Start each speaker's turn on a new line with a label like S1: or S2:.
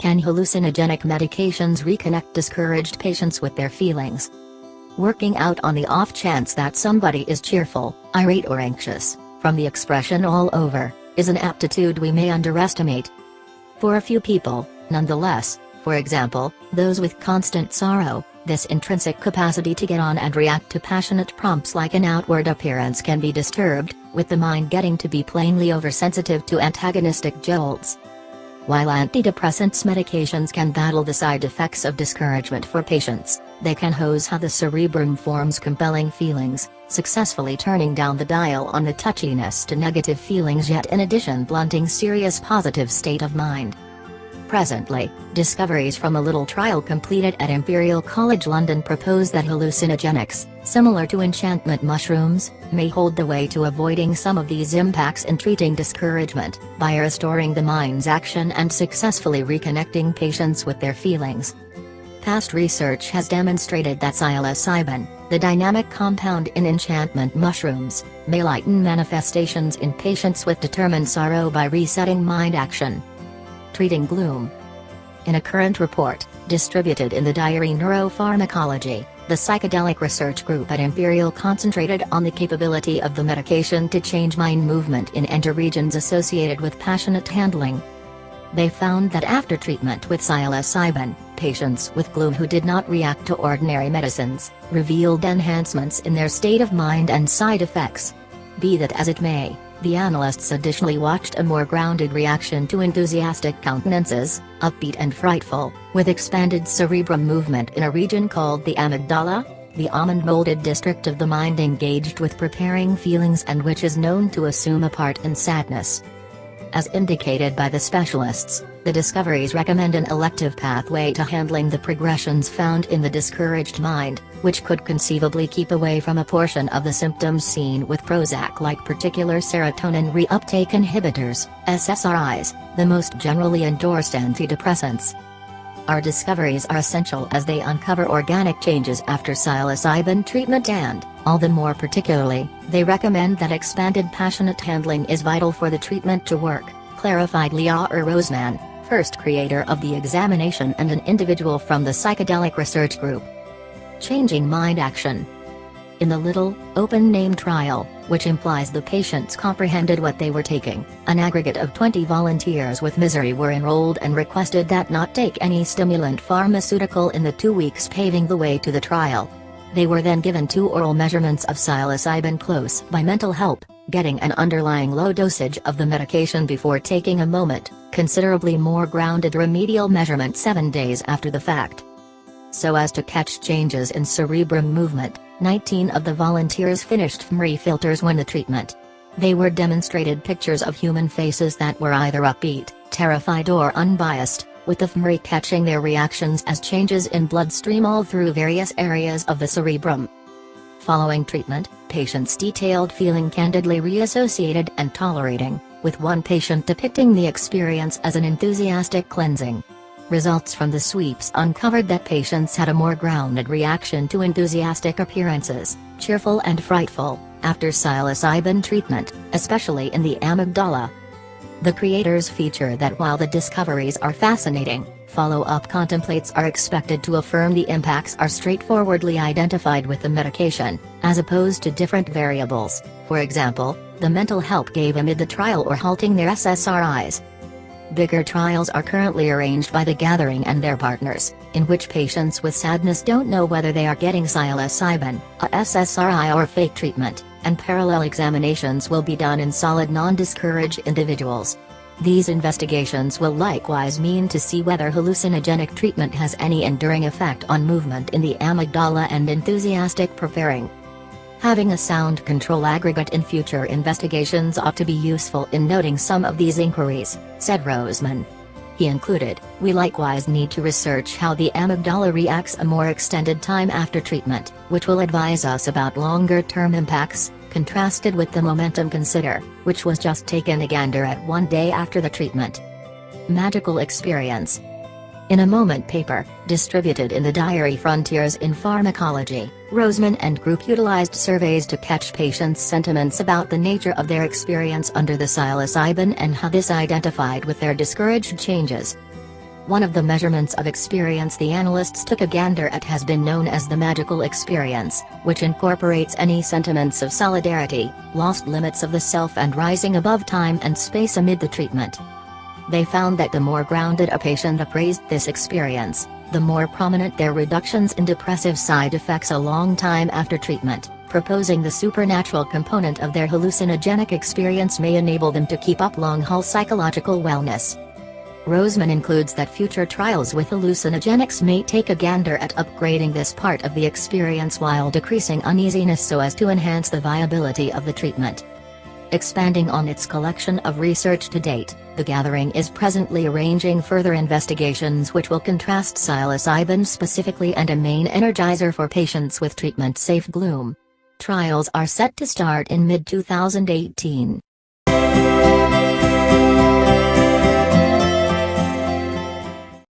S1: Can hallucinogenic medications reconnect discouraged patients with their feelings? Working out on the off chance that somebody is cheerful, irate or anxious, from the expression all over, is an aptitude we may underestimate. For a few people, nonetheless, for example, those with constant sorrow, this intrinsic capacity to get on and react to passionate prompts like an outward appearance can be disturbed, with the mind getting to be plainly oversensitive to antagonistic jolts. While antidepressants medications can battle the side effects of discouragement for patients, they can hose how the cerebrum forms compelling feelings, successfully turning down the dial on the touchiness to negative feelings, yet in addition blunting serious positive state of mind. Presently, discoveries from a little trial completed at Imperial College London propose that hallucinogenics, similar to enchantment mushrooms, may hold the way to avoiding some of these impacts in treating discouragement, by restoring the mind's action and successfully reconnecting patients with their feelings. Past research has demonstrated that psilocybin, the dynamic compound in enchantment mushrooms, may lighten manifestations in patients with determined sorrow by resetting mind action. Treating gloom. In a current report, distributed in the diary Neuropharmacology, the psychedelic research group at Imperial concentrated on the capability of the medication to change mind movement in endoregions associated with passionate handling. They found that after treatment with psilocybin, patients with gloom who did not react to ordinary medicines, revealed enhancements in their state of mind and side effects. Be that as it may, the analysts additionally watched a more grounded reaction to enthusiastic countenances, upbeat and frightful, with expanded cerebrum movement in a region called the amygdala, the almond-molded district of the mind engaged with preparing feelings and which is known to assume a part in sadness. As indicated by the specialists, the discoveries recommend an elective pathway to handling the progressions found in the discouraged mind, which could conceivably keep away from a portion of the symptoms seen with Prozac-like particular serotonin reuptake inhibitors, SSRIs, the most generally endorsed antidepressants. Our discoveries are essential as they uncover organic changes after psilocybin treatment and, all the more particularly, they recommend that expanded passionate handling is vital for the treatment to work, clarified Leah Rosman, first creator of the examination and an individual from the psychedelic research group. Changing mind action. In the little, open-name trial, which implies the patients comprehended what they were taking, an aggregate of 20 volunteers with misery were enrolled and requested that not take any stimulant pharmaceutical in the 2 weeks paving the way to the trial. They were then given 2 oral measurements of psilocybin close by mental help, getting an underlying low dosage of the medication before taking a moment, considerably more grounded remedial measurement 7 days after the fact. So as to catch changes in cerebrum movement, 19 of the volunteers finished fMRI filters when the treatment. They were demonstrated pictures of human faces that were either upbeat, terrified or unbiased, with the fMRI catching their reactions as changes in bloodstream all through various areas of the cerebrum. Following treatment, patients detailed feeling candidly reassociated and tolerating, with one patient depicting the experience as an enthusiastic cleansing. Results from the sweeps uncovered that patients had a more grounded reaction to enthusiastic appearances, cheerful and frightful, after psilocybin treatment, especially in the amygdala. The creators feature that while the discoveries are fascinating, follow-up contemplates are expected to affirm the impacts are straightforwardly identified with the medication, as opposed to different variables, for example, the mental help gave amid the trial or halting their SSRIs. Bigger trials are currently arranged by the Gathering and their partners, in which patients with sadness don't know whether they are getting psilocybin, a SSRI or fake treatment, and parallel examinations will be done in solid non-discouraged individuals. These investigations will likewise mean to see whether hallucinogenic treatment has any enduring effect on movement in the amygdala and enthusiastic preparing. Having a sound control aggregate in future investigations ought to be useful in noting some of these inquiries, said Rosman. He included, we likewise need to research how the amygdala reacts a more extended time after treatment, which will advise us about longer-term impacts, contrasted with the momentum consider, which was just taken a gander at 1 day after the treatment. Magical experience. In a Moment paper, distributed in the diary Frontiers in Pharmacology, Rosman and group utilized surveys to catch patients' sentiments about the nature of their experience under the psilocybin and how this identified with their discouraged changes. One of the measurements of experience the analysts took a gander at has been known as the magical experience, which incorporates any sentiments of solidarity, lost limits of the self and rising above time and space amid the treatment. They found that the more grounded a patient appraised this experience, the more prominent their reductions in depressive side effects a long time after treatment, proposing the supernatural component of their hallucinogenic experience may enable them to keep up long-haul psychological wellness. Roseman includes that future trials with hallucinogenics may take a gander at upgrading this part of the experience while decreasing uneasiness so as to enhance the viability of the treatment. Expanding on its collection of research to date, the gathering is presently arranging further investigations which will contrast psilocybin specifically and a main energizer for patients with treatment-safe gloom. Trials are set to start in mid-2018.